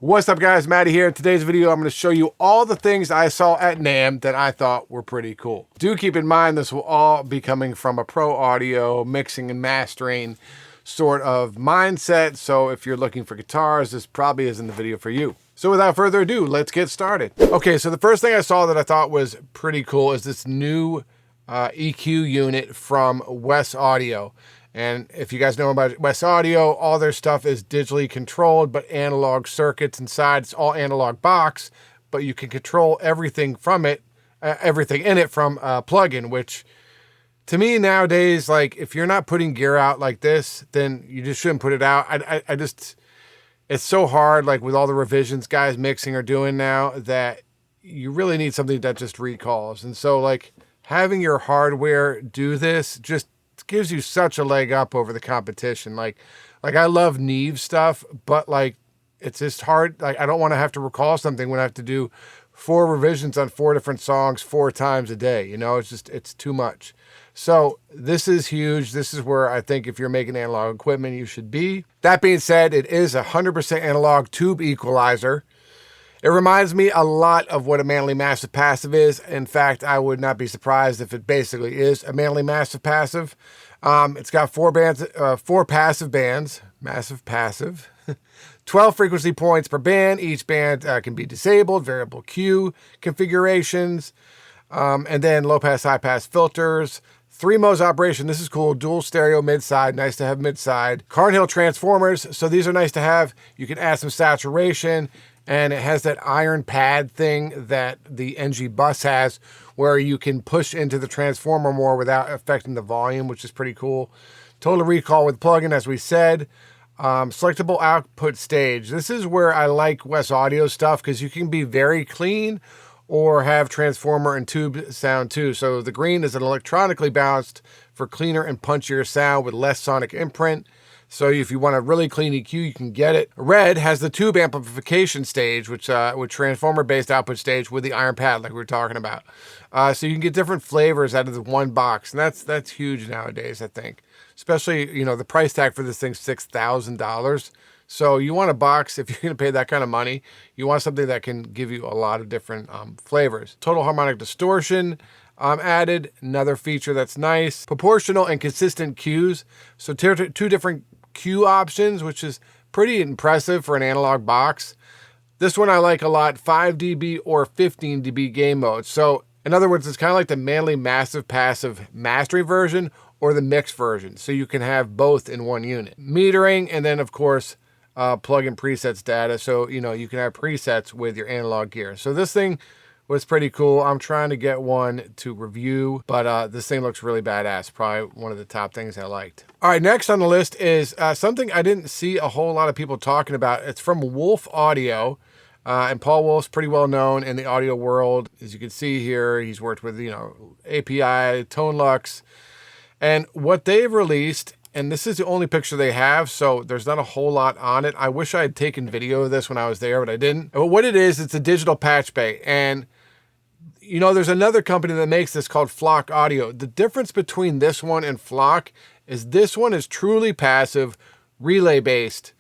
What's up, guys? Matty here. In today's video, I'm going to show you all the things I saw at NAMM that I thought were pretty cool. Do keep in mind this will all be coming from a pro audio mixing and mastering sort of mindset. So if you're looking for guitars, this probably isn't the video for you. So without further ado, let's get started. Okay, so the first thing I saw that I thought was pretty cool is this new EQ unit from Wes Audio. And if you guys know about Wes Audio, all their stuff is digitally controlled, but analog circuits inside. It's all analog box, but you can control everything from it, everything in it from a plugin, which to me nowadays, like if you're not putting gear out like this, then you just shouldn't put it out. I just, it's so hard, like with all the revisions guys mixing are doing now, that you really need something that just recalls. And so like having your hardware do this just gives you such a leg up over the competition. Like I love Neve stuff, but like it's just hard. Like I don't want to have to recall something when I have to do 4 revisions on 4 different songs 4 times a day. You know, it's too much. So this is huge. This is where I think if you're making analog equipment, you should be. That being said, it is a 100% analog tube equalizer. It reminds me a lot of what a Manley Massive Passive is. In fact, I would not be surprised if it basically is a Manley Massive Passive. It's got 4 passive bands, massive passive, 12 frequency points per band. Each band can be disabled, variable Q configurations, and then low pass, high pass filters. 3 modes operation. This is cool. Dual stereo mid-side. Nice to have mid-side. Carnhill transformers. So these are nice to have. You can add some saturation. And it has that iron pad thing that the NG bus has where you can push into the transformer more without affecting the volume, which is pretty cool. Total recall with plugin, as we said. Selectable output stage. This is where I like Wes Audio stuff because you can be very clean or have transformer and tube sound too. So the green is an electronically balanced for cleaner and punchier sound with less sonic imprint. So if you want a really clean EQ, you can get it. Red has the tube amplification stage, which with transformer-based output stage with the iron pad, like we were talking about. So you can get different flavors out of the one box, and that's huge nowadays, I think. Especially, you know, the price tag for this thing's $6,000. So you want a box, if you're going to pay that kind of money, you want something that can give you a lot of different flavors. Total harmonic distortion. Added, another feature that's nice. Proportional and consistent cues. So 2 different cue options, which is pretty impressive for an analog box. This one I like a lot, 5 dB or 15 dB gain mode. So in other words, it's kind of like the Manley Massive Passive mastering version or the mixed version. So you can have both in one unit. Metering, and then of course, plug-in presets data. So, you know, you can have presets with your analog gear. So this thing was pretty cool. I'm trying to get one to review, but this thing looks really badass. Probably one of the top things I liked. All right, next on the list is something I didn't see a whole lot of people talking about. It's from Wolf Audio, and Paul Wolf's pretty well known in the audio world. As you can see here, he's worked with, you know, API, Tone Lux, and what they've released, and this is the only picture they have, so there's not a whole lot on it. I wish I had taken video of this when I was there, but I didn't. But what it is, it's a digital patch bay, and you know, there's another company that makes this called Flock Audio. The difference between this one and Flock is this one is truly passive, relay based.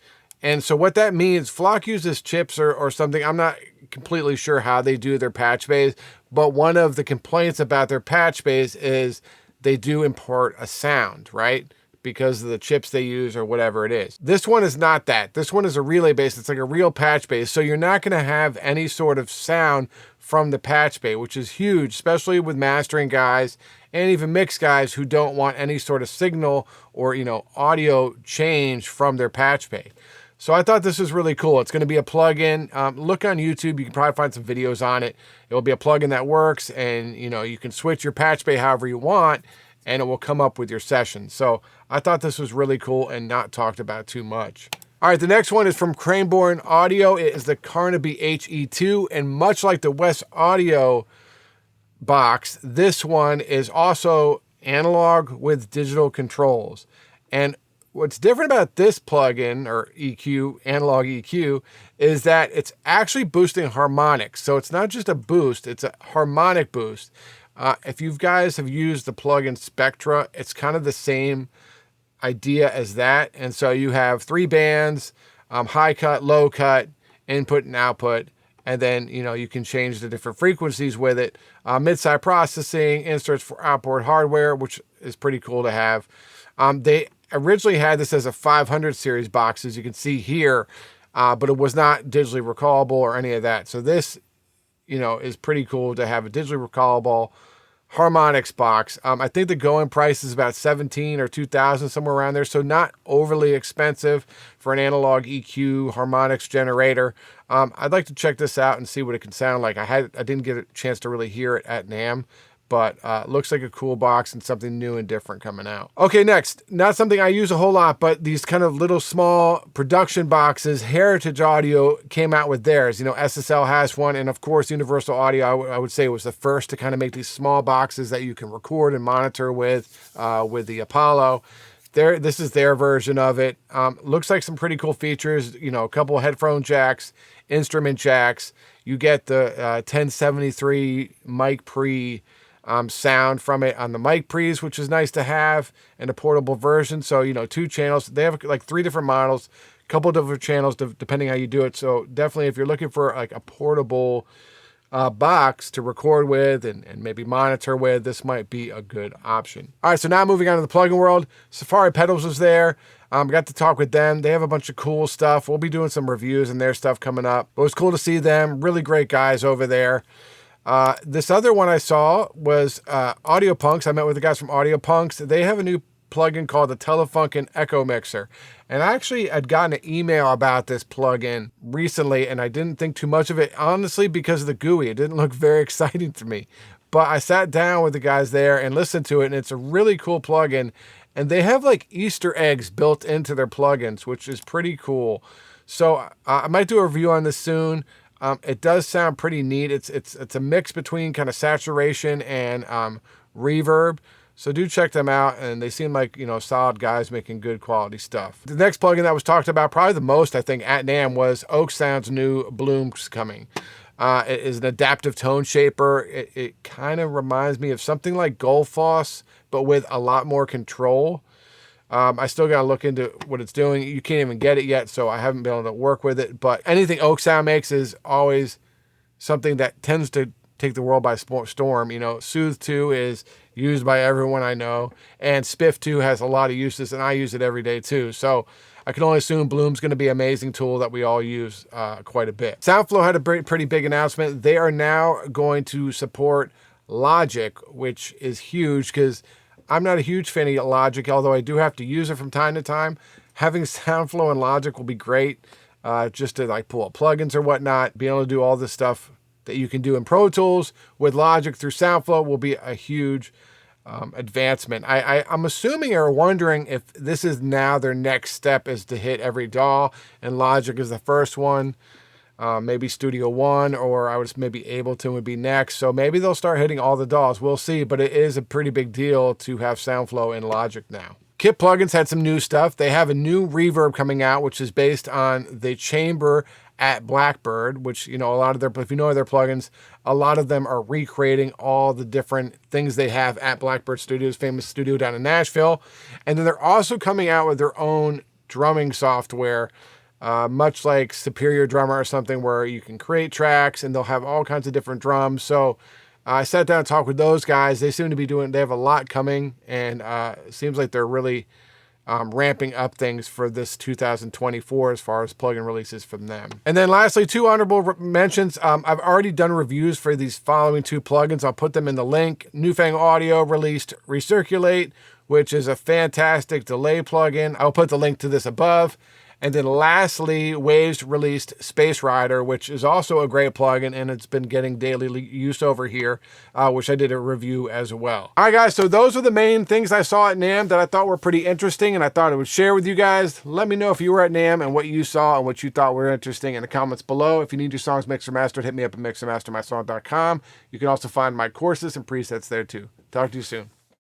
And so what that means, Flock uses chips or something. I'm not completely sure how they do their patch bays, but one of the complaints about their patch bays is they do import a sound, right? Because of the chips they use or whatever it is. This one is not that. This one is a relay base. It's like a real patch base. So you're not going to have any sort of sound from the patch bay, which is huge, especially with mastering guys and even mix guys who don't want any sort of signal or, you know, audio change from their patch bay. So I thought this was really cool. It's going to be a plugin. Look on YouTube. You can probably find some videos on it. It will be a plugin that works, and, you know, you can switch your patch bay however you want, and it will come up with your session. So I thought this was really cool and not talked about too much. All right, the next one is from Craneborn Audio. It is the Carnaby HE2, and much like the Wes Audio box, this one is also analog with digital controls. And what's different about this plugin, or EQ, analog EQ, is that it's actually boosting harmonics. So it's not just a boost, it's a harmonic boost. If you guys have used the plugin Spectra, it's kind of the same idea as that. And so you have 3 bands, high cut, low cut, input and output. And then, you know, you can change the different frequencies with it. Mid-side processing, inserts for outboard hardware, which is pretty cool to have. They originally had this as a 500 series box, as you can see here, but it was not digitally recallable or any of that. So this, you know, is pretty cool to have a digitally recallable harmonics box. I think the going price is about 17 or 2,000, somewhere around there. So not overly expensive for an analog EQ harmonics generator. I'd like to check this out and see what it can sound like. I didn't get a chance to really hear it at NAMM, but looks like a cool box and something new and different coming out. Okay, next, not something I use a whole lot, but these kind of little small production boxes. Heritage Audio came out with theirs. You know, SSL has one, and of course, Universal Audio, I would say, was the first to kind of make these small boxes that you can record and monitor with the Apollo. This is their version of it. Looks like some pretty cool features. You know, a couple of headphone jacks, instrument jacks. You get the 1073 mic pre sound from it on the mic pre's, which is nice to have, and a portable version. So, you know, 2 channels. They have like 3 different models, a couple different channels depending how you do it. So definitely, if you're looking for like a portable box to record with and maybe monitor with, this might be a good option. All right, so now moving on to the plugin world. Safari Pedals was there. Got to talk with them. They have a bunch of cool stuff. We'll be doing some reviews and their stuff coming up. It was cool to see them. Really great guys over there. This other one I saw was Audio Punks. I met with the guys from Audio Punks. They have a new plugin called the Telefunken Echo Mixer. And I actually had gotten an email about this plugin recently, and I didn't think too much of it, honestly, because of the GUI. It didn't look very exciting to me. But I sat down with the guys there and listened to it, and it's a really cool plugin. And they have like Easter eggs built into their plugins, which is pretty cool. So I might do a review on this soon. It does sound pretty neat. It's a mix between kind of saturation and reverb. So do check them out, and they seem like, you know, solid guys making good quality stuff. The next plugin that was talked about probably the most, I think, at NAMM was Oak Sound's new Blooms coming. It is an adaptive tone shaper. It kind of reminds me of something like Gullfoss, but with a lot more control. I still got to look into what it's doing. You can't even get it yet, so I haven't been able to work with it. But anything Oak Sound makes is always something that tends to take the world by storm. You know, Soothe 2 is used by everyone I know, and Spiff 2 has a lot of uses, and I use it every day too. So I can only assume Bloom's going to be an amazing tool that we all use quite a bit. Soundflow had a pretty big announcement. They are now going to support Logic, which is huge because I'm not a huge fan of Logic, although I do have to use it from time to time. Having Soundflow and Logic will be great, just to like pull up plugins or whatnot. Being able to do all this stuff that you can do in Pro Tools with Logic through Soundflow will be a huge advancement. I'm assuming or wondering if this is now their next step is to hit every DAW, and Logic is the first one. Maybe Studio One, or I was maybe Ableton would be next. So maybe they'll start hitting all the DAWs. We'll see, but it is a pretty big deal to have Soundflow and Logic now. Kit Plugins had some new stuff. They have a new reverb coming out, which is based on the chamber at Blackbird, which, you know, a lot of their, if you know their plugins, a lot of them are recreating all the different things they have at Blackbird Studios, famous studio down in Nashville. And then they're also coming out with their own drumming software, much like Superior Drummer or something, where you can create tracks and they'll have all kinds of different drums. So I sat down and talked with those guys. They seem to be they have a lot coming, and it seems like they're really ramping up things for this 2024 as far as plugin releases from them. And then lastly, 2 honorable mentions. I've already done reviews for these following 2 plugins. I'll put them in the link. Newfang Audio released Recirculate, which is a fantastic delay plugin. I'll put the link to this above. And then lastly, Waves released Space Rider, which is also a great plugin, and it's been getting daily use over here, which I did a review as well. All right, guys, so those are the main things I saw at NAMM that I thought were pretty interesting, and I thought I would share with you guys. Let me know if you were at NAMM and what you saw and what you thought were interesting in the comments below. If you need your songs mixed or mastered, hit me up at mixandmastermysong.com. You can also find my courses and presets there too. Talk to you soon.